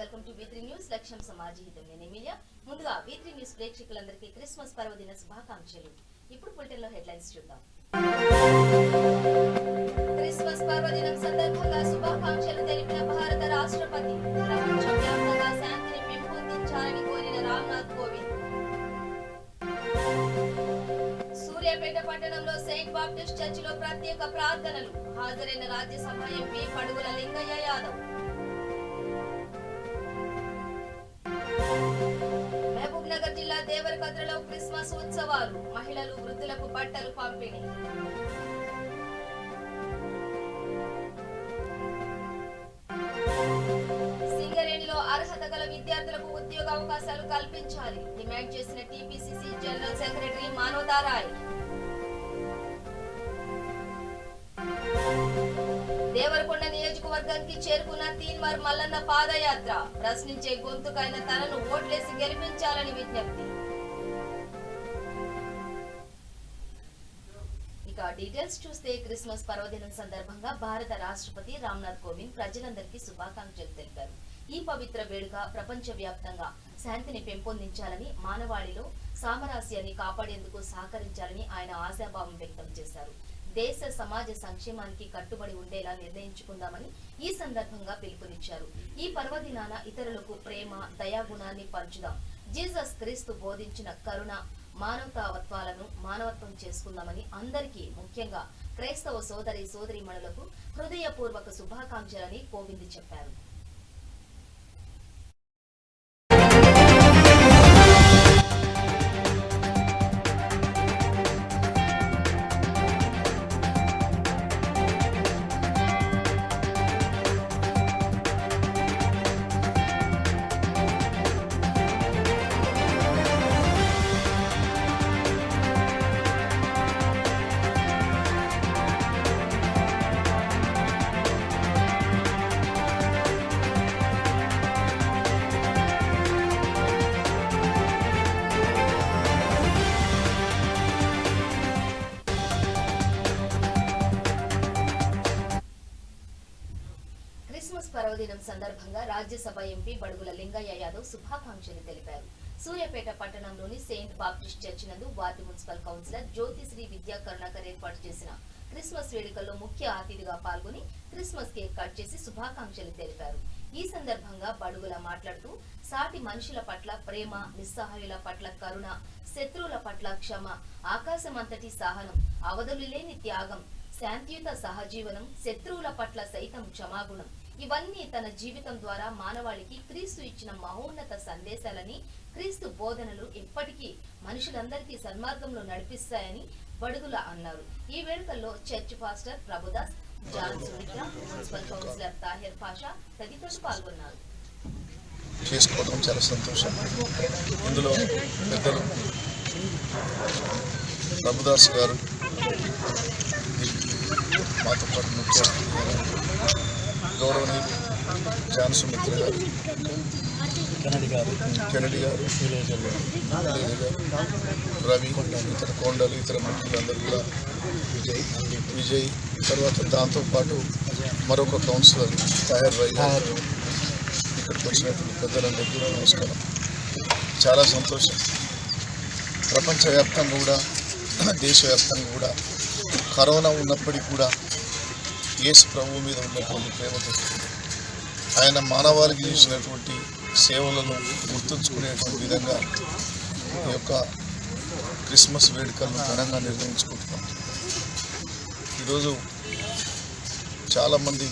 Welcome to V3 news. లక్ష్యం సమాజహితం. నేను Emilia. ముందుగా V3 న్యూస్ ప్రేక్షకులందరికీ క్రిస్మస్ పర్వదిన శుభాకాంక్షలు. ఇప్పుడు బులెటిన్ లో హెడ్లైన్స్ చూద్దాం. క్రిస్మస్ పర్వదినం సందర్భంగా శుభాకాంక్షలు తెలిపిన భారత రాష్ట్రపతి. ప్రపంచవ్యాప్తంగా శాంతిని పెంపొందించాలని కోరిన రామ్నాథ్ కోవింద్. సూర్యాపేట పట్టణంలో సెయింట్ బాప్టిస్ట్ చర్చిలో ప్రత్యేక ప్రార్థనలు. హాజరైన రాజ్యసభ ఎంపీ పడుగుల లింగయ్య యాదవ్. మహబూబ్నగర్ జిల్లా దేవరకద్రలో క్రిస్మస్ ఉత్సవాలు. మహిళలు వృద్ధులకు బట్టలు పంపిణీ. సింగరేణిలో అర్హత గల విద్యార్థులకు ఉద్యోగ అవకాశాలు కల్పించాలి డిమాండ్ చేసిన TPCC general secretary Manavata Roy. Devarakonda నియోజకవర్గానికి చేరుకున్న తీన్మార్ మల్లన్న పాదయాత్ర. ప్రశ్నించే గొంతుకైన తనను ఓట్లేసి గెలిపించాలని విజ్ఞప్తి. ఇక డీటెయిల్స్ చూస్తే క్రిస్మస్ పర్వదినం సందర్భంగా భారత రాష్ట్రపతి రామ్నాథ్ కోవింద్ ప్రజలందరికీ శుభాకాంక్షలు తెలిపారు. ఈ పవిత్ర వేడుక ప్రపంచ వ్యాప్తంగా శాంతిని పెంపొందించాలని, మానవాళిలో సామరస్యాన్ని కాపాడేందుకు సహకరించాలని ఆయన ఆశాభావం వ్యక్తం చేశారు. దేశ సమాజ సంక్షేమానికి కట్టుబడి ఉండేలా నిర్ణయించుకుందామని ఈ సందర్భంగా పిలుపునిచ్చారు. ఈ పర్వదినాన ఇతరులకు ప్రేమ, దయాగుణాన్ని పంచుదాం. జీసస్ క్రీస్తు బోధించిన కరుణ, మానవతావత్వాలను మానవత్వం చేసుకుందామని అందరికీ, ముఖ్యంగా క్రైస్తవ సోదరీమణులకు హృదయపూర్వక శుభాకాంక్షలని కోవింద్ చెప్పారు. క్రిస్మస్ పర్వదినం సందర్భంగా రాజ్యసభ ఎంపీ బడుగుల లింగయ్య యాదవ్ శుభాకాంక్షలు తెలిపారు. సూర్యాపేట పట్టణంలోని సెయింట్ బాప్టిస్ట్ చర్చి నందు వార్డు మున్సిపల్ కౌన్సిలర్ జ్యోతిశ్రీ విద్యా కరుణాకర్ ఏర్పాటు చేసిన క్రిస్మస్ వేడుకల్లో ముఖ్య అతిథిగా పాల్గొని క్రిస్మస్ కేక్ కట్ చేసి శుభాకాంక్షలు తెలిపారు. ఈ సందర్భంగా బడుగుల మాట్లాడుతూ, సాటి మనుషుల పట్ల ప్రేమ, నిస్సహాయుల పట్ల కరుణ, శత్రువుల పట్ల క్షమ, ఆకాశమంతటి సహనం, అవధులులేని త్యాగం, శాంతియుత సహజీవనం, శత్రువుల పట్ల సైతం క్షమాగుణం, ఇవన్నీ తన జీవితం ద్వారా మానవాళికి క్రీస్తు ఇచ్చిన మహోన్నత సందేశాలని, క్రీస్తు బోధనలు ఎప్పటికీ మనుషులందరికీ సన్మార్గంలో నడిపిస్తాయని బడుగుల అన్నారు. ఈ వేడుకల్లో church pastor Prabhudas, John Sumitra, municipal councillor Tahir Pasha తదితరులు పాల్గొన్నారు. చేసుకోవడం చాలా సంతోషం. ఇందులో పెద్దలు ప్రభుదాస్ గారు, మాతో పాటు ముఖ్య గౌరవనీయులు జాన్ సుమిత్ర గారు, కెనడి గారు, రవి, ఇతర కొండలు, ఇతర ముఖ్యులందరూ కూడా, విజయ్, తర్వాత దాంతోపాటు మరొక కౌన్సిలర్ తాహిర్ రై, ఇక్కడికి వచ్చినటువంటి పెద్దలందరికీ కూడా నమస్కారం. చాలా సంతోషం. ప్రపంచవ్యాప్తంగా కూడా, దేశవ్యాప్తంగా కూడా కరోనా ఉన్నప్పటికీ కూడా యేసు ప్రభువు మీద ఉన్నటువంటి ప్రేమతో ఆయన మానవాళికి చేసినటువంటి సేవలను గుర్తుంచుకునేటువంటి విధంగా ఈ యొక్క క్రిస్మస్ వేడుకలను ఘనంగా నిర్వహించుకుంటున్నాం. ఈరోజు చాలామంది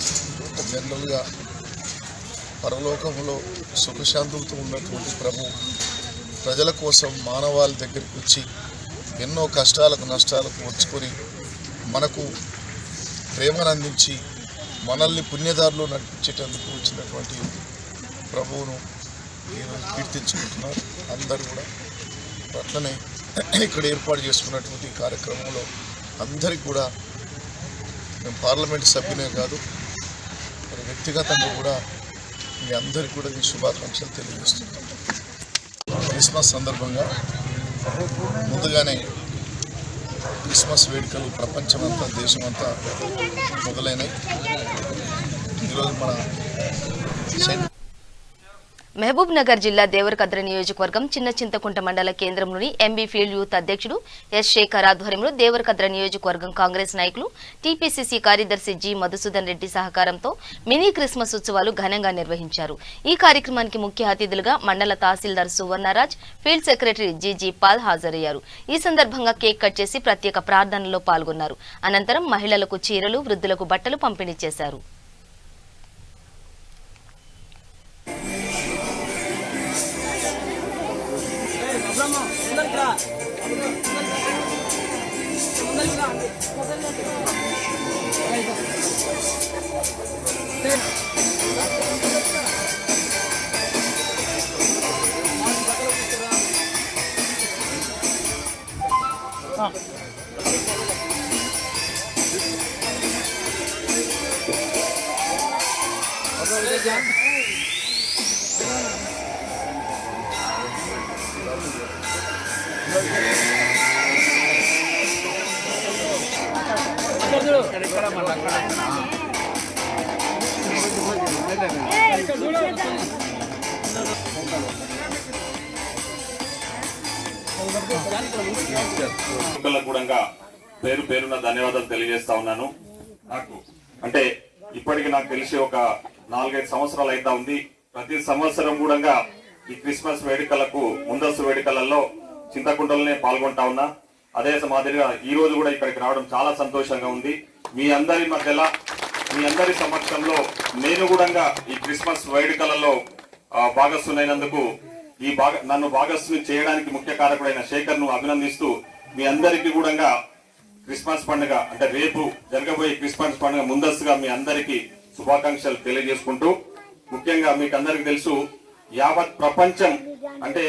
జనరల్గా పరలోకంలో సుఖశాంతులతో ఉన్నటువంటి ప్రభు ప్రజల కోసం మానవాళి దగ్గరికి వచ్చి ఎన్నో కష్టాలకు నష్టాలకు వచ్చుకొని మనకు ప్రేమను అందించి మనల్ని పుణ్యదారిలో నడిపించేటందుకు వచ్చినటువంటి ప్రభువును ఈరోజు కీర్తించుకుంటున్నారు అందరూ కూడా. అట్లనే ఇక్కడ ఏర్పాటు చేసుకున్నటువంటి కార్యక్రమంలో అందరికీ కూడా మేము పార్లమెంట్ సభ్యునే కాదు, మరి వ్యక్తిగతంగా కూడా మీ అందరికీ కూడా ఈ శుభాకాంక్షలు తెలియజేస్తున్నాం. క్రిస్మస్ సందర్భంగా ముందుగానే క్రిస్మస్ వేడుకలు ప్రపంచమంతా, దేశమంతా మొదలైనవి. ఈరోజు మన మహబూబ్ నగర్ జిల్లా దేవరకద్ర నియోజకవర్గం చిన్న చింతకుంట మండల కేంద్రంలోని ఎంబీ ఫీల్డ్ యూత్ అధ్యక్షుడు ఎస్ శేఖర్ ఆధ్వర్యంలో దేవరకద్ర నియోజకవర్గం కాంగ్రెస్ నాయకులు టీపీసీసీ కార్యదర్శి జి మధుసూదన్ రెడ్డి సహకారంతో మినీ క్రిస్మస్ ఉత్సవాలు ఘనంగా నిర్వహించారు. ఈ కార్యక్రమానికి ముఖ్య అతిథులుగా మండల తహసీల్దార్ సువర్ణరాజ్, ఫీల్డ్ సెక్రటరీ జి పాల్ హాజరయ్యారు. ఈ సందర్భంగా కేక్ కట్ చేసి ప్రత్యేక ప్రార్థనలో పాల్గొన్నారు. అనంతరం మహిళలకు చీరలు, వృద్ధులకు బట్టలు పంపిణీ చేశారు. కూడా పేరు పేరున ధన్యవాదాలు తెలియజేస్తా ఉన్నాను. నాకు అంటే ఇప్పటికి నాకు తెలిసి ఒక 4-5 సంవత్సరాలు అయితే ఉంది. ప్రతి సంవత్సరం కూడా ఈ క్రిస్మస్ వేడుకలకు ముందస్తు వేడుకలలో చింతకుంటలనే పాల్గొంటా ఉన్నా. అదే మాదిరిగా ఈ రోజు కూడా ఇక్కడికి రావడం చాలా సంతోషంగా ఉంది. మీ అందరి మధ్యలో మీ అందరి సమక్షంలో నేను కూడా ఈ క్రిస్మస్ వేడుకలలో భాగస్వామైనందుకు నన్ను భాగస్వామి చేయడానికి ముఖ్య కారకుడైన శేఖర్ ను అభినందిస్తూ మీ అందరికీ కూడా క్రిస్మస్ పండుగ అంటే రేపు జరగబోయే క్రిస్మస్ పండుగ ముందస్తుగా మీ అందరికీ శుభాకాంక్షలు తెలియజేసుకుంటూ, ముఖ్యంగా మీకు అందరికి తెలుసు యావత్ ప్రపంచం అంటే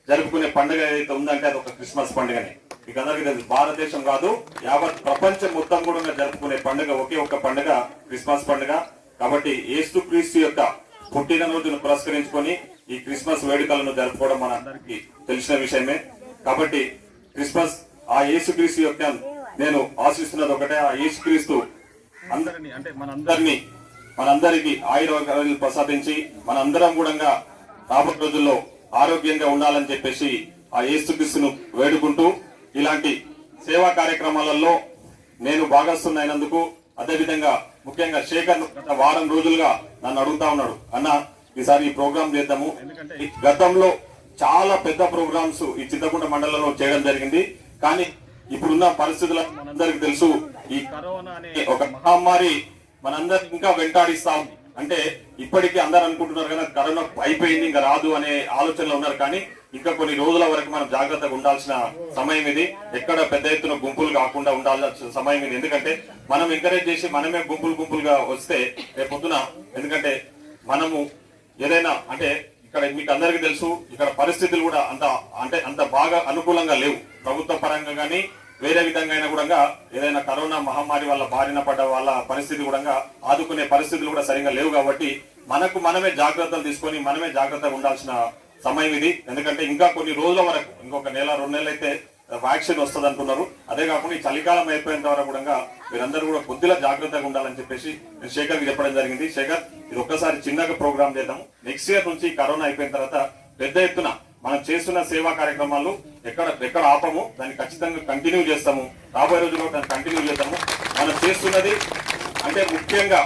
జరుపుకునే పండుగ ఏదైతే ఉందంటే అది ఒక క్రిస్మస్ పండుగనే. మీకు అందరికీ తెలుసు భారతదేశం కాదు యావత్ ప్రపంచం మొత్తం కూడా జరుపుకునే పండుగ ఒకే ఒక్క పండుగ క్రిస్మస్ పండుగ. కాబట్టి యేసుక్రీస్తు యొక్క పుట్టినరోజును పురస్కరించుకొని ఈ క్రిస్మస్ వేడుకలను జరుపుకోవడం మన అందరికీ తెలిసిన విషయమే. కాబట్టి క్రిస్మస్ ఆ యేసుక్రీస్తు యొక్క నేను ఆశిస్తున్నది ఒకటే, ఆ యేసుక్రీస్తు అందరినీ అంటే మనందరికీ ఆయుర్వేదాలు ప్రసాదించి మనందరం కూడా రాబోయే రోజుల్లో ఆరోగ్యంగా ఉండాలని చెప్పేసి ఆ యేసుక్రీస్తును వేడుకుంటూ ఇలాంటి సేవా కార్యక్రమాలలో నేను భాగస్వామైనందుకు, అదేవిధంగా ముఖ్యంగా శేఖర్ గత వారం రోజులుగా నన్ను అడుగుతా ఉన్నాడు, అన్న ఈసారి ఈ ప్రోగ్రాం చేద్దాము. ఎందుకంటే గతంలో చాలా పెద్ద ప్రోగ్రామ్స్ ఈ చింతకుంట మండలంలో చేయడం జరిగింది. కానీ ఇప్పుడున్న పరిస్థితులను మనందరికి తెలుసు, ఈ కరోనా అనే ఒక మహమ్మారి మనందరికి ఇంకా వెంటాడిస్తా ఉంది. అంటే ఇప్పటికీ అందరు అనుకుంటున్నారు కదా కరోనా అయిపోయింది ఇంకా రాదు అనే ఆలోచనలో ఉన్నారు. కానీ ఇంకా కొన్ని రోజుల వరకు మనం జాగ్రత్తగా ఉండాల్సిన సమయం ఇది. ఎక్కడ పెద్ద ఎత్తున గుంపులు కాకుండా ఉండాల్సిన సమయం ఇది. ఎందుకంటే మనం ఎంకరేజ్ చేసి మనమే గుంపులుగా వస్తే రేపొద్దున, ఎందుకంటే మనము ఏదైనా అంటే ఇక్కడ మీకు అందరికీ తెలుసు ఇక్కడ పరిస్థితులు కూడా అంత బాగా అనుకూలంగా లేవు. ప్రభుత్వ పరంగా కానీ వేరే విధంగా అయినా కూడా ఏదైనా కరోనా మహమ్మారి వల్ల బారిన పడ్డ వాళ్ళ పరిస్థితి కూడా ఆదుకునే పరిస్థితులు కూడా సరిగా లేవు. కాబట్టి మనమే జాగ్రత్తలు తీసుకొని మనమే జాగ్రత్తగా ఉండాల్సిన సమయం ఇది. ఎందుకంటే ఇంకా కొన్ని రోజుల వరకు ఇంకొక 1-2 నెలలు అయితే వ్యాక్సిన్ వస్తుంది అంటున్నారు. అదే కాకుండా ఈ చలికాలం అయిపోయేంత వరకు కూడా మీరందరూ కూడా కొద్దిగా జాగ్రత్తగా ఉండాలని చెప్పేసి నేను శేఖర్ కి చెప్పడం జరిగింది. శేఖర్ ఇది ఒక్కసారి చిన్నగా ప్రోగ్రామ్ చేద్దాము. నెక్స్ట్ ఇయర్ నుంచి కరోనా అయిపోయిన తర్వాత పెద్ద ఎత్తున మనం చేస్తున్న సేవా కార్యక్రమాలు ఎక్కడ ఆపము, దాన్ని ఖచ్చితంగా కంటిన్యూ చేస్తాము. రాబోయే రోజుల్లో దాన్ని కంటిన్యూ చేద్దాము. మనం చేస్తున్నది అంటే ముఖ్యంగా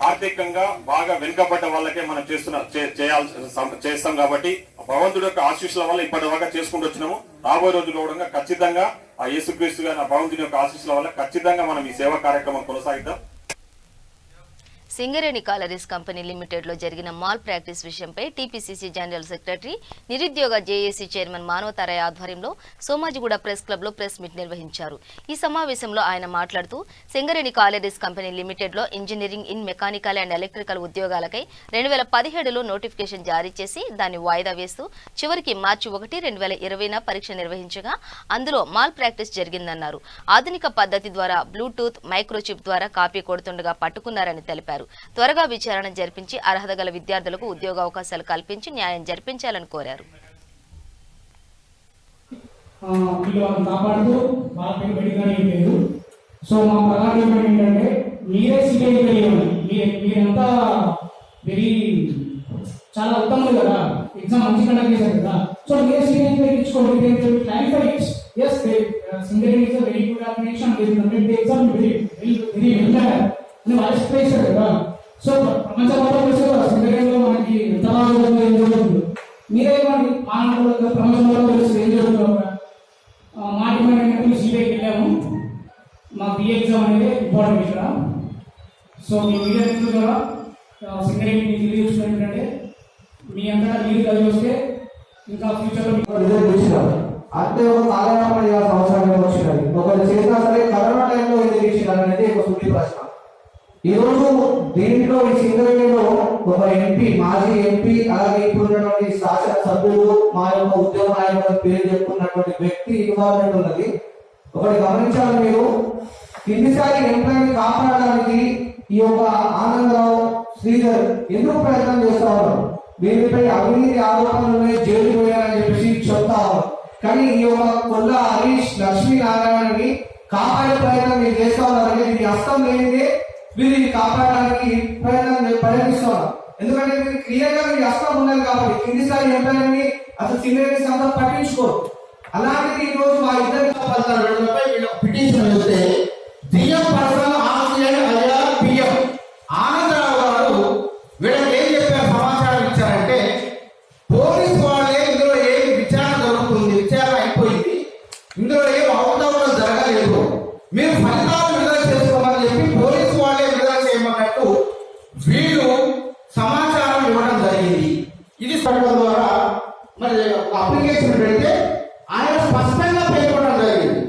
ఆర్థికంగా బాగా వెనుకబడ్డ వాళ్ళకే మనం చేస్తాం. కాబట్టి భగవంతుడి యొక్క ఆశీస్సుల వల్ల ఇప్పటిదాకా చేసుకుంటూ వచ్చినాము. రాబోయే రోజుల్లో కూడా ఖచ్చితంగా ఆ యేసుక్రీస్తు గారి భగవంతుని యొక్క ఆశీస్సుల వల్ల ఖచ్చితంగా మనం ఈ సేవా కార్యక్రమం కొనసాగిద్దాం. సింగరేణి కాలరీస్ కంపెనీ లిమిటెడ్ లో జరిగిన మాల్ ప్రాక్టీస్ విషయంపై టీపీసీసీ జనరల్ సెక్రటరీ, నిరుద్యోగ జేఏసీ చైర్మన్ మానవతారాయ్ ఆధ్వర్యంలో సోమాజిగూడ ప్రెస్ క్లబ్ లో ప్రెస్ మీట్ నిర్వహించారు. ఈ సమావేశంలో ఆయన మాట్లాడుతూ సింగరేణి కాలరీస్ కంపెనీ లిమిటెడ్ లో engineering in mechanical and electrical ఉద్యోగాలకై 2017లో నోటిఫికేషన్ జారీ చేసి దాన్ని వాయిదా వేస్తూ చివరికి మార్చి 1, 2020న పరీక్ష నిర్వహించగా అందులో మాల్ ప్రాక్టీస్ జరిగిందన్నారు. ఆధునిక పద్ధతి ద్వారా బ్లూటూత్ మైక్రోచిప్ ద్వారా కాపీ కొడుతుండగా పట్టుకున్నారని తెలిపారు. త్వరగా విచారణ జరిపించి అర్హత గల విద్యార్థులకు ఉద్యోగ అవకాశాలు కల్పించి న్యాయం జరిపించాలని కోరారు. సో మా ప్రధాన ఏంటంటే మీరే మీరంతా వెరీ చాలా ఉత్తమం కదా, ఎగ్జామ్ మంచి కండక్ట్ చేశారు కదా. సో మీరు స్టూడెంట్ ఇచ్చుకోండి, clarify as Singareni is very good organization, the exam very well అని వాళ్ళు ఎక్స్ప్లెయిన్ చేశారు కదా. సో ప్రపంచం మొత్తం తెలుసు కదా సింగరేణిలో మనకి ఎంత బాగా ఏం జరుగుతుందో. మీరే ఇవ్వండి మానవులు ప్రపంచం మొత్తం తెలుసు ఏం జరుగుతుందో. మా డిమాండ్ ఏంటంటే సిబిఐకి వెళ్ళాము, మా బిఏ ఎగ్జామ్ అనేది ఇంపార్టెంట్ ఇక్కడ. సో మీ మీడియా మిత్రుల ద్వారా సింగరేణి తెలియజేస్తున్న ఏంటంటే మీ అంతటా మీరు కలిసి వస్తే ఇంకా ఫ్యూచర్లో అంటే ఒక కాలయాపన సంవత్సరాలు వచ్చినది ఒకరు చేసినా సరే కరోనా టైంలో ఎందుకు ఇచ్చినారు అనేది ఒక సూటి ప్రశ్న. ఈరోజు దీంట్లో ఈ సింగరేణిలో ఒక ఎంపీ, మాజీ ఎంపీ, అలాగే ఇప్పుడు ఉన్నటువంటి శాసనసభ్యులు, మా యొక్క ఉద్యోగ నాయకుల పేరు చెప్పుకున్నటువంటి వ్యక్తి ఇన్వాల్వ్మెంట్ ఉన్నది. ఒకటి గమనించాలి మీరు, కిందిసారి ఎంప్లాయీని కాపాడడానికి ఈ యొక్క ఆనందరావు, శ్రీధర్ ఎందుకు ప్రయత్నం చేస్తా ఉన్నారు? వీరిపై అవినీతి ఆరోపణలు జైలు పోయారని చెప్పేసి చెప్తా ఉన్నారు. కానీ ఈ యొక్క కొల్ల హరీష్, లక్ష్మీనారాయణని కాపాడే ప్రయత్నం మీరు చేస్తా ఉన్నారంటే దీని అర్థం లేనిదే వీరిని కాపాడడానికి ప్రయత్నిస్తున్నారు. ఎందుకంటే మీరు క్లియర్ గా మీ అర్థం ఉన్నది కాబట్టి కింది స్థాయి ఎంప్లాయీని అసలు సింగరేణి సంస్థ పట్టించుకోరు. అలాంటిది ఈ రోజు మా ఇద్దరు పిటిషన్ వేస్తే బియ్యం పర్సనల్ ఆర్సీఐ అలియా బియ్యం ఆనందరావు గారు వీళ్ళకి ఏం చెప్పారు, సమాచారం ఇచ్చారంటే పోలీసు వాళ్ళే ఇందులో ఏం విచారణ జరుగుతుంది, విచారణ అయిపోయింది, ఇందులో ఏం అవతవడం జరగలేదు, మీరు ఫలితాలు విడుదల చేసుకోమని చెప్పి పోలీసు వాళ్ళే విడుదల చేయమన్నట్టు వీళ్ళు సమాచారం ఇవ్వడం జరిగింది. ఇది పడడం ద్వారా మరి అప్లికేషన్ పెడితే ఆయన స్పష్టంగా పేర్కొనడం జరిగింది,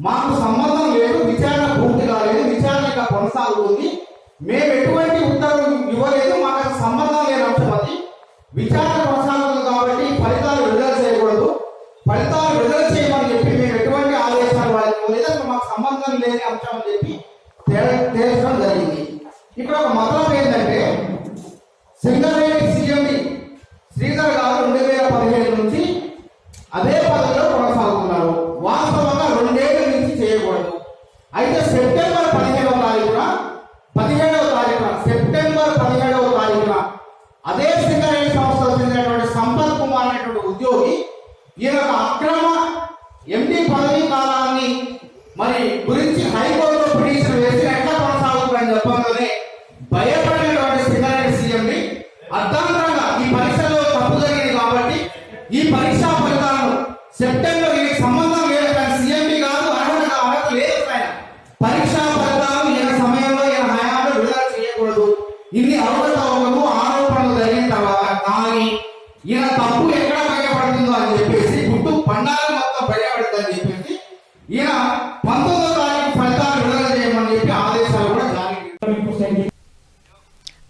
మాకు సంబంధం లేదు, విచారణ పూర్తి కాలేదు, విచారణ ఇంకా కొనసాగుతుంది, మేము ఎటువంటి ఉత్తర్వులు ఇవ్వలేదు, మాకు సంబంధం లేని అంశం అది, విచారణ కొనసాగుతుంది కాబట్టి ఫలితాలు విడుదల చేయకూడదు, ఫలితాలు విడుదల చేయమని చెప్పి మేము ఎటువంటి ఆదేశాలు వాళ్ళకి లేదా మాకు సంబంధం లేని అంశం అని చెప్పి తేల్చడం జరిగింది. ఇక్కడ ఒక మతలం ఏంటంటే సింగరేణి సీఎండి శ్రీధర్ గారు 2015 నుంచి అదే పదవిలో కొనసాగుతున్నారు. వాస్తవంగా 2 ఏళ్ల నుంచి చేయకూడదు. అయితే సెప్టెంబర్ 17వ తారీఖున అదే సింగరేణి సంస్థకు చెందినటువంటి సంపత్ కుమార్ అనేటువంటి ఉద్యోగి ఈయన అక్రమ ఎండి పదవీ కాలాన్ని మరి గురించి హైకోర్టులో పిటిషన్ వేసి ఎట్లా కొనసాగుతుందని చెప్పగానే భయపడినటువంటి సింగరేణి సీఎంని అర్థాంతరంగా ఈ పరీక్షలో తప్పు జరిగింది కాబట్టి ఈ పరీక్షా ఫలితాలను సెప్టెంబర్ సంబంధం లేదు, కానీ సీఎండి కాదు, అర్హత లేదు, పరీక్షా ఫలితాలను ఈయన సమయంలో ఈయన హయాంలో విడుదల చేయకూడదు. ఇన్ని అవకతవకలు ఆరోపణలు జరిగిన తర్వాత కానీ ఈయన తప్పు ఎక్కడ బయటపడుతుందో అని చెప్పేసి గుట్టు పండాలు మొత్తం బయటపడుతుందని చెప్పేసి ఈయన 19వ తారీఖు ఫలితాలు విడుదల చేయమని చెప్పి ఆదేశాలు కూడా జారీ.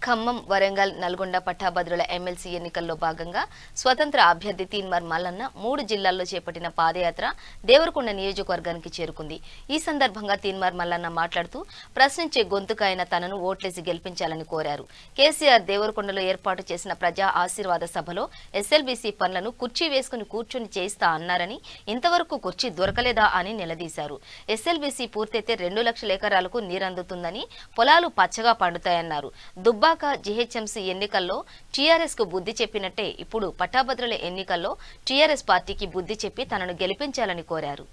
ఖమ్మం, వరంగల్, నల్గొండ పట్టాభద్రుల ఎమ్మెల్సీ ఎన్నికల్లో భాగంగా స్వతంత్ర అభ్యర్థి తీన్మార్ మల్లన్న 3 జిల్లాల్లో చేపట్టిన పాదయాత్ర దేవరకొండ నియోజకవర్గానికి చేరుకుంది. ఈ సందర్భంగా తీన్మార్ మల్లన్న మాట్లాడుతూ ప్రశ్నించే గొంతుకైన తనను ఓట్లేసి గెలిపించాలని కోరారు. కేసీఆర్ దేవరకొండలో ఏర్పాటు చేసిన ప్రజా ఆశీర్వాద సభలో ఎస్ఎల్బీసీ పనులను కుర్చీ వేసుకుని కూర్చుని చేయిస్తా అన్నారని, ఇంతవరకు కుర్చీ దొరకలేదా అని నిలదీశారు. ఎస్ఎల్బీసీ పూర్తయితే 2 లక్షల ఎకరాలకు నీరందుతుందని, పొలాలు పచ్చగా పండుతాయన్నారు. దుబ్బాక జీహెచ్ఎంసీ ఎన్నికల్లో టీఆర్ఎస్ కు బుద్ధి చెప్పినట్టే ఇప్పుడు పట్టాభద్రుల ఎన్నికల్లో టీఆర్ఎస్ పార్టీకి బుద్ధి చెప్పి తనను గెలిపించాలని కోరారు.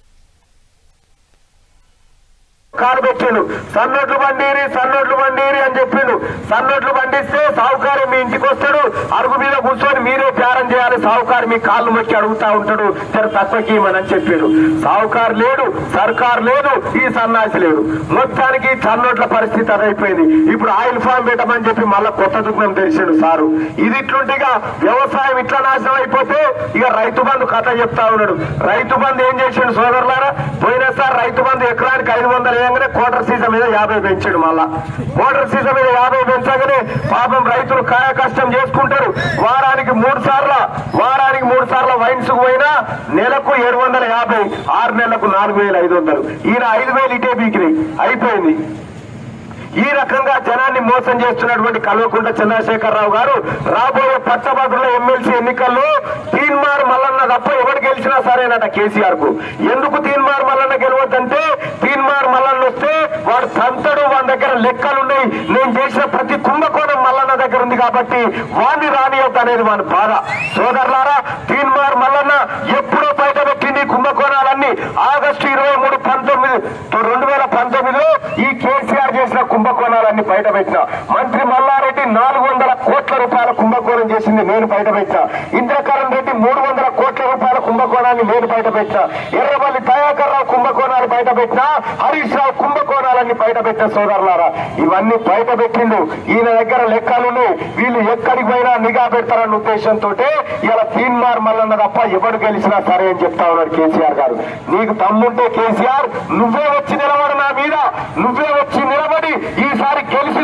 కారు పెట్టిండు, సన్నోట్లు బండిరి అని చెప్పిండు. సన్నోట్లు బండిస్తే సావుకారు మీ ఇంటికి వస్తాడు, అరుగు మీద కూర్చొని మీరే ప్యారం చేయాలి, సావుకారు మీ కాళ్ళు మొక్కి అడుగుతా ఉంటాడు, జర తక్కువకి అని చెప్పిండు. సావుకారు లేడు, సర్కారు లేదు, ఈ సన్నాసి లేడు. మొత్తానికి సన్నోట్ల పరిస్థితి అదైపోయింది. ఇప్పుడు ఆయిల్ ఫామ్ పెట్టమని చెప్పి మళ్ళా కొత్త దుఃఖం తెలిసిండు సారు. ఇది ఇట్లుంటిగా వ్యవసాయం ఇట్లా నాశనం అయిపోతే ఇక రైతు బంధు కథ చెప్తా ఉన్నాడు. రైతు బంధు ఏం చేసిండు సోదరులారా, పోయినసారి రైతు బంధు ఎకరానికి 500 క్వార్టర్ సీజన్ మీద 50 పెంచాడు. మళ్ళా క్వార్టర్ సీజన్ మీద 50 పెంచగానే పాపం రైతులు కాయ కష్టం చేసుకుంటారు. వారానికి 3 సార్లు వైన్స్ కు పోయినా నెలకు 750, 6 నెలలకు 4500. ఈయన 5000 ఇటే బీకినాయి, అయిపోయింది. ఈ రకంగా జనాన్ని మోసం చేస్తున్నటువంటి కల్వకుంట్ల చంద్రశేఖరరావు గారు రాబోయే పట్టభద్రుల ఎమ్మెల్సీ ఎన్నికల్లో తీన్మార్ మల్లన్న తప్ప ఎవరు గెలిచినా సరేనట కేసీఆర్ కు. ఎందుకు తీన్మార్ మల్లన్న గెలవద్దంటే, తీన్మార్ మల్లన్న వస్తే వాడు తంతడు, వాడి దగ్గర లెక్కలున్నాయి, నేను చేసిన ప్రతి కుంభకోణం మల్లన్న దగ్గర ఉంది కాబట్టి వాడిని రానియొద్దు అనేది మన బాధ. సోదరులారా, తీన్మార్ మల్లన్న ఎప్పుడో బయట పెట్టింది కుంభకోణాలన్నీ. ఆగస్టు 23, 2019లో ఈ కేసీఆర్ చేసిన కుంభకోణాలన్నీ బయట పెట్టిన. మంత్రి మల్లారెడ్డి 400 కోట్ల రూపాయల కుంభకోణం చేసింది నేను బయట పెట్టిన. ఇంద్రకరణ్ రెడ్డి 300 కోట్ల రూపాయల కుంభకోణాన్ని నేను బయట పెట్టిన. ఎర్రవల్లి దయాకర్ రావు కుంభకోణాలు బయట పెట్టిన. హరీష్ రావు కుంభకోణాలన్నీ బయట పెట్టిన. సోదరులారా, ఇవన్నీ బయట పెట్టిండు. ఈయన దగ్గర లెక్కలు వీళ్ళు ఎక్కడికి పోయినా నిఘా పెడతారన్న ఉద్దేశంతో ఇలా తీన్మార్ మల్లన్న తప్ప ఎవడు గెలిచినా సరే అని చెప్తా ఉన్నాడు కేసీఆర్ గారు. నీకు తమ్ముంటే కేసీఆర్ నువ్వే వచ్చి నిలబడి నా మీద, నువ్వే వచ్చి నిలబడి ఈసారి గెలిచి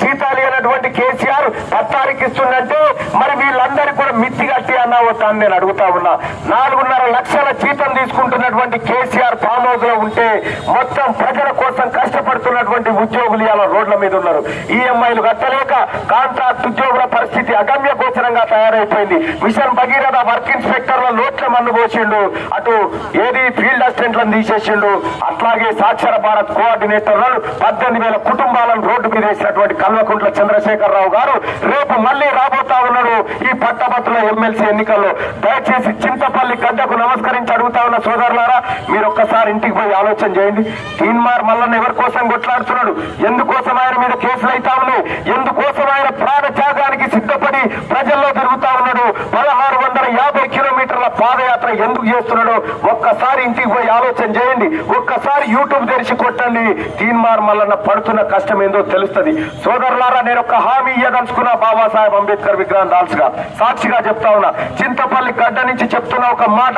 జీతాలు అయినటువంటి కేసీఆర్ 10 తారీఖు ఇస్తుందంటే మరి వీళ్ళందరికీ కూడా మిత్తి కట్టి అన్నా వద్దని నేను అడుగుతా ఉన్నా. 4.5 లక్షల జీతం తీసుకుంటున్నటువంటి కేసీఆర్ ఫామ్ హౌస్ లో ఉంటే మొత్తం ప్రజల కోసం కష్టపడుతున్నటువంటి ఉద్యోగులు ఇలా రోడ్ల మీద ఉన్నారు. ఈఎంఐలు కట్టలేక కాంట్రాక్ట్ ఉద్యోగుల పరిస్థితి అగమ్య గోచరంగా తయారైపోయింది. మిషన్ భగీరథ వర్క్ ఇన్స్పెక్టర్ల లోట్ల మన్ను పోసిండు, అటు ఏది ఫీల్డ్ అసిస్టెంట్లను తీసేసిండు. అట్లాగే సాక్షర భారత్ కోఆర్డినేటర్లను 18,000 కుటుంబాలను రోడ్డు మీద వేసినటువంటి కల్వకుంట్ల చంద్రశేఖరరావు గారు రేపు మళ్లీ రాబోతా ఉన్నాడు ఈ పట్టభద్రుల ఎమ్మెల్సీ ఎన్నికల్లో. దయచేసి చింతపల్లి గడ్డకు నమస్కరించి అడుగుతా ఉన్న సోదరులారా, మీరు ఒక్కసారి ఇంటికి పోయి ఆలోచన చేయండి. తీన్మార్ మల్లన్న ఎవరి కోసం కొట్లాడుతున్నాడు? ఎందుకోసం ఆయన మీద కేసులు అయితా ఉన్నాయి? ఎందుకోసం ఆయన ప్రాణ త్యాగానికి సిద్ధపడి ప్రజల్లో తిరుగుతా ఉన్నాడు? 1650 కిలోమీటర్ల పాదయాత్ర ఎందుకు చేస్తున్నాడో ఒక్కసారి ఇంటికి పోయి ఆలోచన చేయండి. ఒక్కసారి యూట్యూబ్ తెరిచి కొట్టండి. తీన్మార్ మల్లన్న పడుతున్న కష్టం ఏందో తెలుస్తుంది. సోదరులారా, నేను ఒక హామీ ఇయ్యదలుచుకున్నా బాబాసాహెబ్ అంబేద్కర్ విగ్రహం దాల్చుగా సాక్షిగా చెప్తా ఉన్నా. చింతపల్లి గడ్డ నుంచి చెప్తున్నా ఒక మాట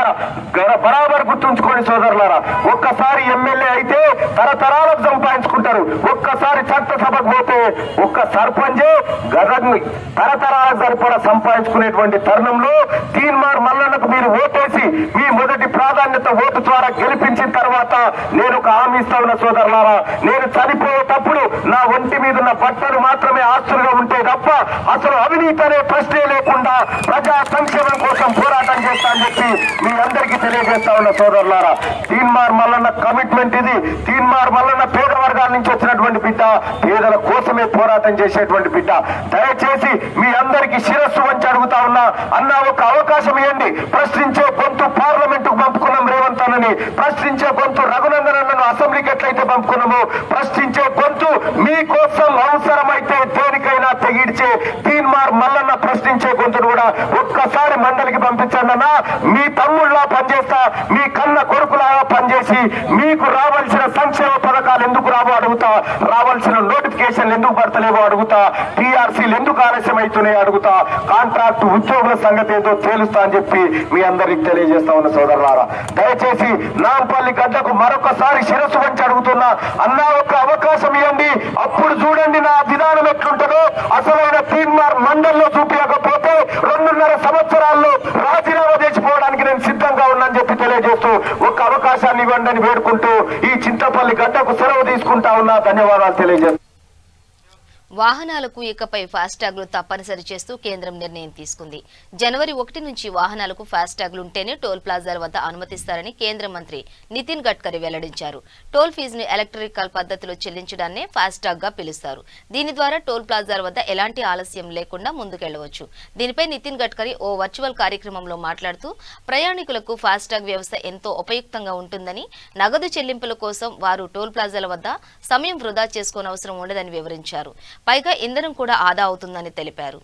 బరాబర్ గుర్తుంచుకోండి సోదరులారా. ఒక్కసారి ఎమ్మెల్యే అయితే తరతరాలకు సంపాదించుకుంటారు. ఒక్కసారి చట్టసభకు పోతే ఒక్క సర్పంచే గదగ్ని తరతరాలకు సరిపడా సంపాదించుకునేటువంటి తరుణంలో తీన్మార్ మల్లన్నకు మీరు ఓటేసి మీ మొదటి ప్రాధాన్యత ఓటు ద్వారా గెలిపించిన తర్వాత నేను ఒక హామీ ఇస్తా ఉన్న సోదరులారా, నేను చనిపోయేటప్పుడు నా ఒంటి మీద ఉన్న బట్టలు మాత్రమే ఆస్తులుగా ఉంటే తప్ప అసలు అవినీతి అనే ప్రశ్నే లేకుండా ప్రజా సంక్షేమం కోసం పోరాటం చేస్తా అని చెప్పి మీ అందరికీ తెలియజేస్తా ఉన్న సోదరులారా. తీన్మార్ మల్లన్న కమిట్మెంట్ ఇది. తీన్మార్ మల్లన్న పేద వర్గాల నుంచి వచ్చినటువంటి బిడ్డ, పేదల కోసమే పోరాటం చేసేటువంటి బిడ్డ. దయచేసి మీ అందరికీ శిరస్సు వంచి అడుగుతా ఉన్నా, అన్న ఒక అవకాశం ఇవ్వండి. ప్రశ్నించే గొంతు పార్లమెంటుకు పంపుకున్నాం రేవంత్ అన్నని, ప్రశ్నించే గొంతు రఘునందన్ అన్నను అసెంబ్లీకి ఎట్లయితే పంపుకున్నామో ప్రశ్నించే గొంతు మీకోసం అవసరమైతే దేనికైనా తెగిడ్చే తీన్మార్ మల్లన్న ప్రశ్నించే గొంతును కూడా ఒక్కసారి మండలికి పంపించండి అన్న. మీ తమ్ముళ్ళ పనిచేస్తా, మీ కన్న కొడుకులాగా పనిచేసి మీకు రావాల్సిన సంక్షేమ పథకాలు ఎందుకు రావో అడుగుతా, రావాల్సిన నోటిఫికేషన్లు ఎందుకు పడతలేవో అడుగుతా, టీఆర్సీలు ఎందుకు ఆలస్యం అవుతున్నాయో అడుగుతా, కాంట్రాక్ట్ ఉద్యోగుల సంగతి ఏదో తేలుస్తా అని చెప్పి మీ అందరికి తెలియజేస్తా ఉన్న సోదరులారా. దయచేసి నాంపల్లి గడ్డకు మరొకసారి శిరస్సు వంచి అడుగుతున్నా, అన్న ఒక అవకాశం ఇవ్వండి. అప్పుడు చూడండి నా విధానం ఎట్లుంటుందో. అసలైన తీన్మార్ మండల్లో చూపించకపోతే 2.5 సంవత్సరాల్లో రాజీనామా చేసిపోవడానికి నేను సిద్ధంగా ఉన్నానని చెప్పి తెలియజేస్తూ ఒక అవకాశాన్ని ఇవ్వండి అని వేడుకుంటూ ఈ చింతపల్లి గడ్డకు సెలవు తీసుకుంటా ఉన్నా. ధన్యవాదాలు తెలియజేస్తాను. వాహనాలకు ఇకపై ఫాస్టాగ్లు తప్పనిసరి చేస్తూ కేంద్రం నిర్ణయం తీసుకుంది. జనవరి 1 నుంచి వాహనాలకు ఫాస్టాగ్లు ఉంటేనే టోల్ ప్లాజాల వద్ద అనుమతిస్తారని కేంద్ర మంత్రి నితిన్ గడ్కరీ వెల్లడించారు. టోల్ ఫీజును ఎలక్ట్రికల్ పద్ధతిలో చెల్లించడాన్నే ఫాస్టాగ్ గా పిలుస్తారు. దీని ద్వారా టోల్ ప్లాజాల వద్ద ఎలాంటి ఆలస్యం లేకుండా ముందుకెళ్లవచ్చు. దీనిపై నితిన్ గడ్కరీ ఓ వర్చువల్ కార్యక్రమంలో మాట్లాడుతూ ప్రయాణికులకు ఫాస్టాగ్ వ్యవస్థ ఎంతో ఉపయుక్తంగా ఉంటుందని, నగదు చెల్లింపుల కోసం వారు టోల్ ప్లాజాల వద్ద సమయం వృధా చేసుకోనవసరం ఉండదని వివరించారు. పైగా ఇంధనం కూడా ఆదా అవుతుందని తెలిపారు.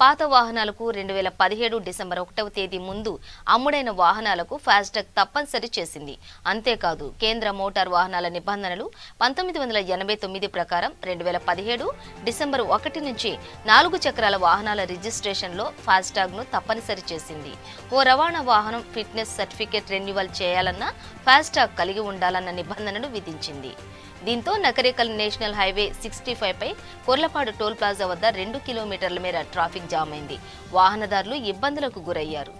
పాత వాహనాలకు 2017 డిసెంబర్ 1వ తేదీ ముందు అమ్ముడైన వాహనాలకు ఫాస్టాగ్ తప్పనిసరి చేసింది. అంతేకాదు కేంద్ర మోటార్ వాహనాల నిబంధనలు 1989 ప్రకారం 2017 డిసెంబర్ 1 నుంచి 4 చక్రాల వాహనాల రిజిస్ట్రేషన్లో ఫాస్టాగ్ను తప్పనిసరి చేసింది. ఓ రవాణా వాహనం ఫిట్నెస్ సర్టిఫికేట్ రెన్యువల్ చేయాలన్నా ఫాస్టాగ్ కలిగి ఉండాలన్న నిబంధనలు విధించింది. దీంతో నకరేకల్ నేషనల్ హైవే 65 పై కొర్లపాడు టోల్ ప్లాజా వద్ద 2 కిలోమీటర్ల మేర ట్రాఫిక్ జామ్ అయింది. వాహనదారులు ఇబ్బందులకు గురయ్యారు.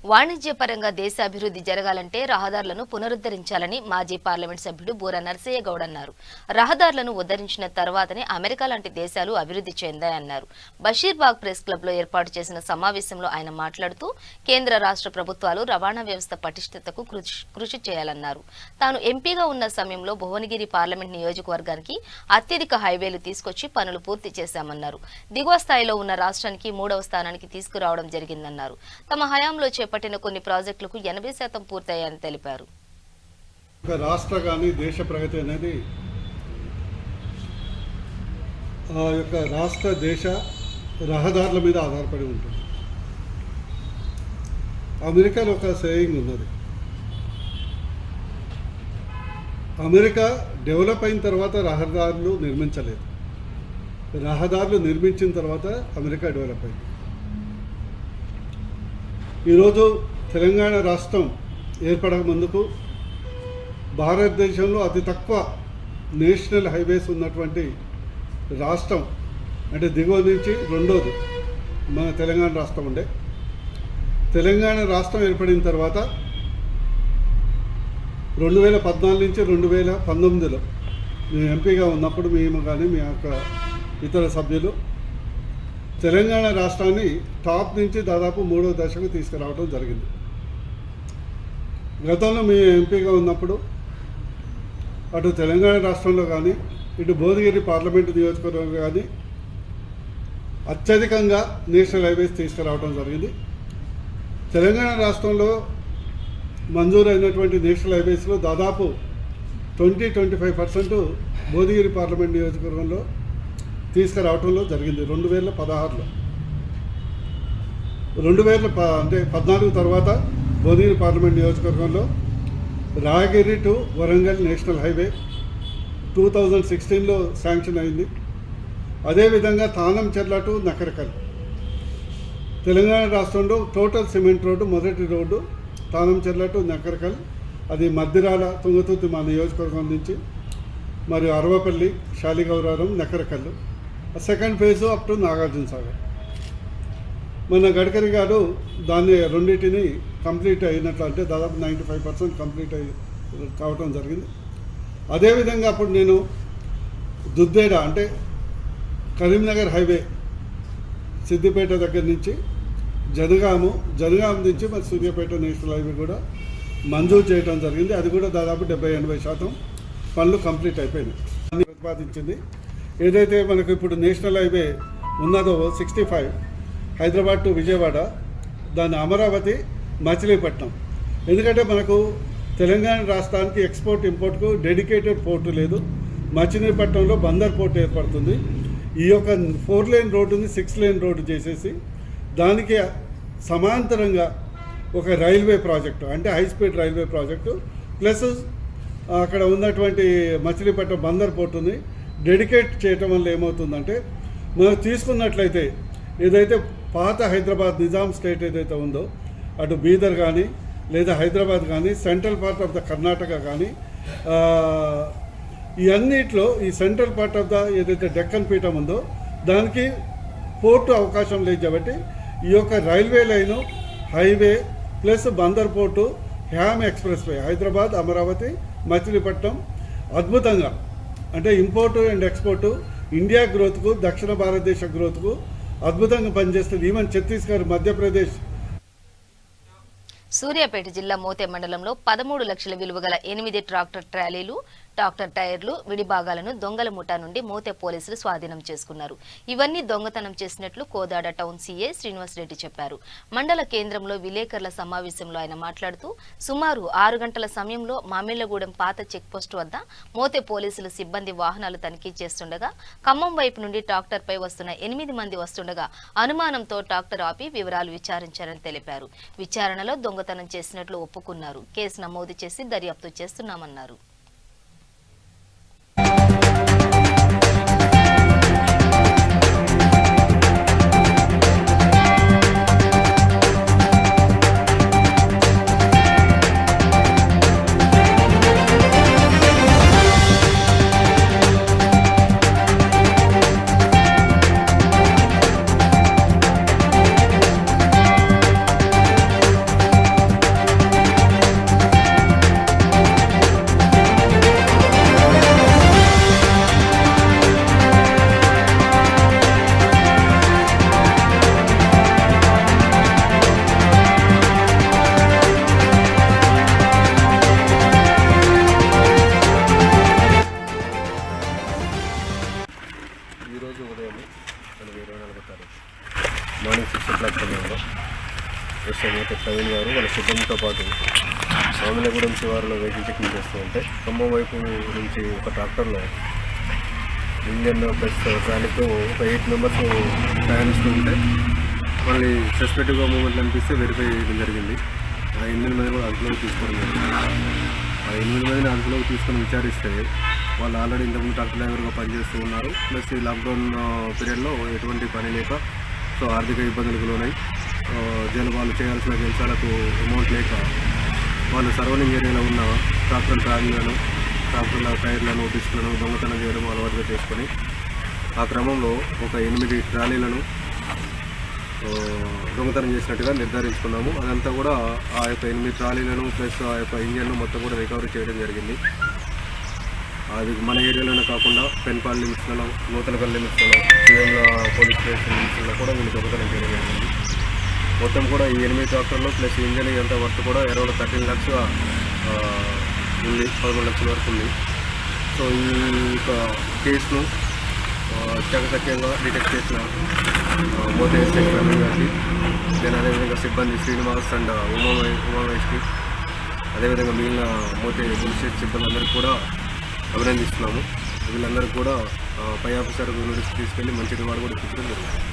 వాణిజ్యపరంగా దేశ అభివృద్ధి జరగాలంటే రహదారులను పునరుద్ధరించాలని మాజీ పార్లమెంట్ సభ్యుడు బూర నర్సయ్య గౌడ్ అన్నారు. రహదారులను ఉద్ధరించిన తర్వాతనే అమెరికా లాంటి దేశాలు అభివృద్ధి చెందాయన్నారు. బషీర్బాగ్ ప్రెస్ క్లబ్ లో ఏర్పాటు చేసిన సమావేశంలో ఆయన మాట్లాడుతూ కేంద్ర రాష్ట్ర ప్రభుత్వాలు రవాణా వ్యవస్థ పటిష్టతకు కృషి చేయాలన్నారు. తాను ఎంపీగా ఉన్న సమయంలో భువనగిరి పార్లమెంట్ నియోజకవర్గానికి అత్యధిక హైవేలు తీసుకొచ్చి పనులు పూర్తి చేశామన్నారు. దిగువ స్థాయిలో ఉన్న రాష్ట్రానికి 3వ స్థానానికి తీసుకురావడం జరిగిందన్నారు. తమ హయాంలో చేపట్టిన కొన్ని ప్రాజెక్టులకు 80% పూర్తయ్యాయని తెలిపారు. రాష్ట్ర కానీ దేశ ప్రగతి అనేది ఆ యొక్క రాష్ట్ర దేశ రహదారుల మీద ఆధారపడి ఉంటుంది. అమెరికాలో ఒక సేయింగ్ ఉన్నది, అమెరికా డెవలప్ అయిన తర్వాత రహదారులు నిర్మించలేదు, రహదారులు నిర్మించిన తర్వాత అమెరికా డెవలప్ అయింది. ఈరోజు తెలంగాణ రాష్ట్రం ఏర్పడక ముందుకు భారతదేశంలో అతి తక్కువ నేషనల్ హైవేస్ ఉన్నటువంటి రాష్ట్రం అంటే దిగువ నుంచి రెండోది మన తెలంగాణ రాష్ట్రం ఉండే. తెలంగాణ రాష్ట్రం ఏర్పడిన తర్వాత 2014 నుంచి 2019లో మేము ఎంపీగా ఉన్నప్పుడు మేము కానీ మీ యొక్క ఇతర సభ్యులు తెలంగాణ రాష్ట్రాన్ని టాప్ నుంచి దాదాపు 3వ దశకు తీసుకురావడం జరిగింది. గతంలో మేము ఎంపీగా ఉన్నప్పుడు అటు తెలంగాణ రాష్ట్రంలో కానీ ఇటు భువనగిరి పార్లమెంటు నియోజకవర్గంలో కానీ అత్యధికంగా నేషనల్ హైవేస్ తీసుకురావడం జరిగింది. తెలంగాణ రాష్ట్రంలో మంజూరైనటువంటి నేషనల్ హైవేస్లో దాదాపు 20-25% భువనగిరి పార్లమెంట్ నియోజకవర్గంలో తీసుకురావడంలో జరిగింది. 2016లో 2014 తర్వాత భువనగిరి పార్లమెంట్ నియోజకవర్గంలో Rayagiri to Warangal national highway 2016లో శాంక్షన్ అయింది. అదేవిధంగా తానంచెర్ల టు నకరకల్ తెలంగాణ రాష్ట్రంలో టోటల్ సిమెంట్ రోడ్డు మొదటి రోడ్డు తానంచెర్ల టు నకరకల్, అది మద్దిరాల తుంగతుర్తి మా నియోజకవర్గం నుంచి మరియు Arvapalli Shaligouraram Nakrekal. Second phase up to Nagarjuna Sagar. మన గడ్కరీ గారు దాన్ని రెండింటిని కంప్లీట్ అయినట్లు అంటే దాదాపు 95% కంప్లీట్ కావటం జరిగింది. అదేవిధంగా అప్పుడు నేను దుద్దేడ అంటే కరీంనగర్ హైవే సిద్దిపేట దగ్గర నుంచి జనగాం నుంచి మరి సూర్యాపేట నేషనల్ హైవే కూడా మంజూరు చేయడం జరిగింది. అది కూడా దాదాపు 70-80% పనులు కంప్లీట్ అయిపోయినాయి. ప్రతిపాదించింది ఏదైతే మనకు ఇప్పుడు నేషనల్ హైవే ఉన్నదో 65 హైదరాబాద్ టు విజయవాడ, దాని అమరావతి మచిలీపట్నం. ఎందుకంటే మనకు తెలంగాణ రాష్ట్రానికి ఎక్స్పోర్ట్ ఇంపోర్ట్కు డెడికేటెడ్ పోర్టు లేదు. మచిలీపట్నంలో బందర్ పోర్టు ఏర్పడుతుంది. ఈ యొక్క 4 లేన్ రోడ్డుని 6 లేన్ రోడ్డు చేసేసి దానికి సమాంతరంగా ఒక రైల్వే ప్రాజెక్టు అంటే high speed railway project plus అక్కడ ఉన్నటువంటి మచిలీపట్నం బందర్ పోర్టుని డెడికేట్ చేయటం వల్ల ఏమవుతుందంటే మనం తీసుకున్నట్లయితే ఏదైతే పాత హైదరాబాద్ నిజాం స్టేట్ ఏదైతే ఉందో అటు బీదర్ కానీ లేదా హైదరాబాద్ కానీ central part of the Karnataka కానీ ఈ అన్నిట్లో ఈ సెంట్రల్ పార్ట్ ఆఫ్ ద ఏదైతే డెక్కన్ పీఠం ఉందో దానికి పోర్టు అవకాశం లేదు. కాబట్టి ఈ యొక్క railway line highway plus Bandar port హ్యామ్ ఎక్స్ప్రెస్ వే హైదరాబాద్ అమరావతి మచిలీపట్నం అద్భుతంగా అంటే ఇంపోర్టు అండ్ ఎక్స్పోర్టు ఇండియా గ్రోత్కు దక్షిణ భారతదేశ గ్రోత్కు అద్భుతంగా పనిచేస్తుంది. ఈవెన్ ఛత్తీస్గఢ్ మధ్యప్రదేశ్. సూర్యాపేట జిల్లా మోతే మండలంలో 13 లక్షల విలువ గల 8 ట్రాక్టర్ ట్రాలీలు, ట్రాక్టర్ టైర్లు, విడిభాగాలను దొంగల ముఠా నుండి మోతే పోలీసులు స్వాధీనం చేసుకున్నారు. ఇవన్నీ దొంగతనం చేసినట్లు కోదాడ టౌన్ సీఏ శ్రీనివాసరెడ్డి చెప్పారు. మండల కేంద్రంలో విలేకరుల సమావేశంలో ఆయన మాట్లాడుతూ సుమారు 6 గంటల సమయంలో మామిళ్లగూడెం పాత చెక్పోస్టు వద్ద మోతే పోలీసులు సిబ్బంది వాహనాలు తనిఖీ చేస్తుండగా ఖమ్మం వైపు నుండి ట్రాక్టర్ పై వస్తున్న 8 మంది వస్తుండగా అనుమానంతో ట్రాక్టర్ ఆపి వివరాలు విచారించారని తెలిపారు. విచారణలో దొంగతనం చేసినట్లు ఒప్పుకున్నారు. కేసు నమోదు చేసి దర్యాప్తు చేస్తున్నామన్నారు. మార్నింగ్ 6 o'clock సమయంలో ఎస్ఐ మోతే ప్రవీణ్ గారు వాళ్ళ సిబ్బందితో పాటు రామలగూడెం శివారులో వెహికల్ చెకింగ్ చేస్తూ ఉంటే ఖమ్మం వైపు నుంచి ఒక ట్రాక్టర్లో ఇంజన్ ప్లస్ ట్రాలీతో ఒక 8 మెంబర్స్ ప్రయాణిస్తూ ఉంటే మళ్ళీ సస్పెక్టివ్గా మూమెంట్లు అనిపిస్తే వెరిఫై చేయడం జరిగింది. ఆ 8 మంది కూడా అదుపులోకి తీసుకోవడం జరిగింది. ఆ 8 మందిని అదుపులోకి తీసుకొని విచారిస్తే వాళ్ళు ఆల్రెడీ ఇంతకుముందు ట్రక్ డ్రైవర్గా పనిచేస్తూ ఉన్నారు. ప్లస్ ఈ లాక్డౌన్ పీరియడ్లో ఎటువంటి పని లేక సో ఆర్థిక ఇబ్బందులకు లోనై వాళ్ళు చేయాల్సిన జలసాలకు అమౌంట్ లేక వాళ్ళు సరౌండింగ్ ఏరియాలో ఉన్న ట్రాక్టర్ ట్రాలీలను ట్రాక్టర్ల టైర్లను డిస్కులను దొంగతనం చేయడం అలవాటుగా చేసుకొని ఆ క్రమంలో ఒక 8 ట్రాలీలను దొంగతనం చేసినట్టుగా నిర్ధారించుకున్నాము. అదంతా కూడా ఆ యొక్క 8 ట్రాలీలను ప్లస్ ఆ యొక్క ఇంజన్ను మొత్తం కూడా రికవరీ చేయడం జరిగింది. అది మన ఏరియాలోనే కాకుండా పెన్పాల్ లిమిట్స్లలో, నూతనపల్లి లిమిట్స్లలో, సీఎంల పోలీస్ స్టేషన్ లిమిట్స్లో కూడా వీళ్ళు దొంగతనం చేయడం జరిగింది. మొత్తం కూడా ఈ 8 ట్రాక్టర్లు ప్లస్ ఇంజన్ ఎంత వర్త్ కూడా అరౌండ్ 13 lakhs ఉంది, 11 lakhs వరకు ఉంది. సో ఈ యొక్క కేసును చాకచక్యంగా డిటెక్ట్ చేసిన మోతే ఎస్ఐ ప్రవీణ్ గారికి, నేను అదేవిధంగా సిబ్బంది శ్రీనివాస్ అండ్ ఉమామేష్కి, అదేవిధంగా మిగిలిన మోతే పోలీస్ సిబ్బంది అందరికీ కూడా అభినందిస్తున్నాము. వీళ్ళందరికీ కూడా పై ఆఫీసర్ నోటీస్ తీసుకెళ్ళి మంచి రివార్డు కూడా ఇప్పించడం జరుగుతుంది.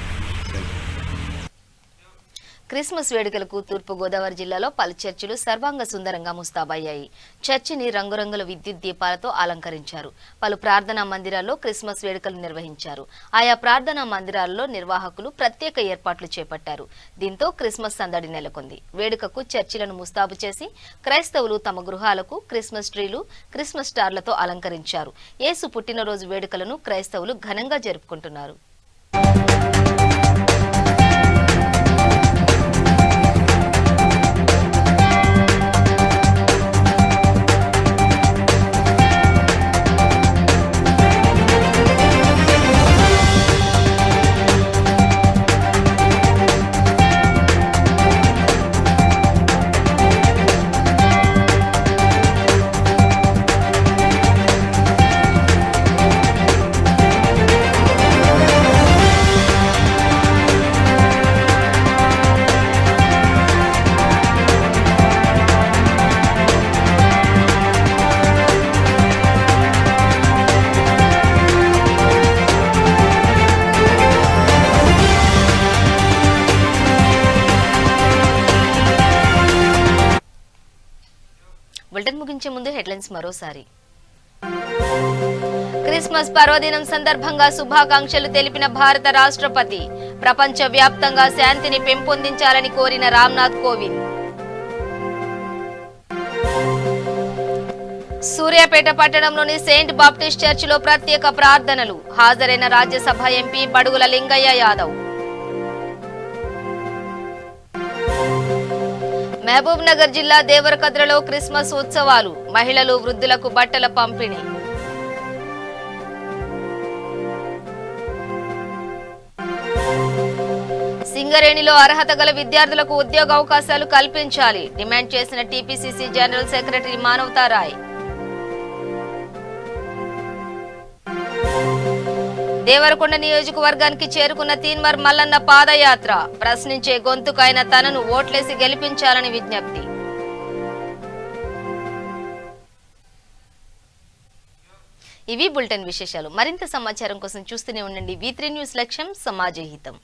క్రిస్మస్ వేడుకలకు తూర్పు గోదావరి జిల్లాలో పలు చర్చిలు సర్వాంగ సుందరంగా ముస్తాబయ్యాయి. చర్చిని రంగురంగుల విద్యుత్ దీపాలతో అలంకరించారు. పలు ప్రార్థనా మందిరాల్లో క్రిస్మస్ వేడుకలు నిర్వహించారు. ఆయా ప్రార్థనా మందిరాల్లో నిర్వాహకులు ప్రత్యేక ఏర్పాట్లు చేపట్టారు. దీంతో క్రిస్మస్ సందడి నెలకొంది. వేడుకకు చర్చిలను ముస్తాబు చేసి క్రైస్తవులు తమ గృహాలకు క్రిస్మస్ ట్రీలు, క్రిస్మస్ స్టార్లతో అలంకరించారు. యేసు పుట్టినరోజు వేడుకలను క్రైస్తవులు ఘనంగా జరుపుకుంటున్నారు. బులెటిన్ ముగించే ముందు హెడ్లైన్స్ మరోసారి. క్రిస్మస్ పర్వదినం సందర్భంగా శుభాకాంక్షలు తెలిపిన భారత రాష్ట్రపతి. ప్రపంచ వ్యాప్తంగా శాంతిని పెంపొందించాలని కోరిన రామ్నాథ్ కోవింద్. సూర్యాపేట పట్టణంలోని సెయింట్ బాప్టిస్ట్ చర్చిలో ప్రత్యేక ప్రార్థనలు. హాజరైన రాజ్యసభ ఎంపీ బడుగుల లింగయ్య యాదవ్. మహబూబ్ నగర్ జిల్లా దేవరకద్రలో క్రిస్మస్ ఉత్సవాలు. మహిళలు, వృద్ధులకు బట్టల పంపిణీ. సింగరేణిలో అర్హత గల విద్యార్థులకు ఉద్యోగ అవకాశాలు కల్పించాలి డిమాండ్ చేసిన TPCC general secretary Manavata Roy. Devarakonda నియోజకవర్గానికి చేరుకున్న తీన్మర్ మల్లన్న పాదయాత్ర. ప్రశ్నించే గొంతుకైన తనను ఓట్లేసి గెలిపించాలని విజ్ఞప్తి. ఇవి బులెటిన్ విశేషాలు. మరింత సమాచారం కోసం చూస్తూనే ఉండండి V3 న్యూస్. లక్ష్యం సమాజ హితం.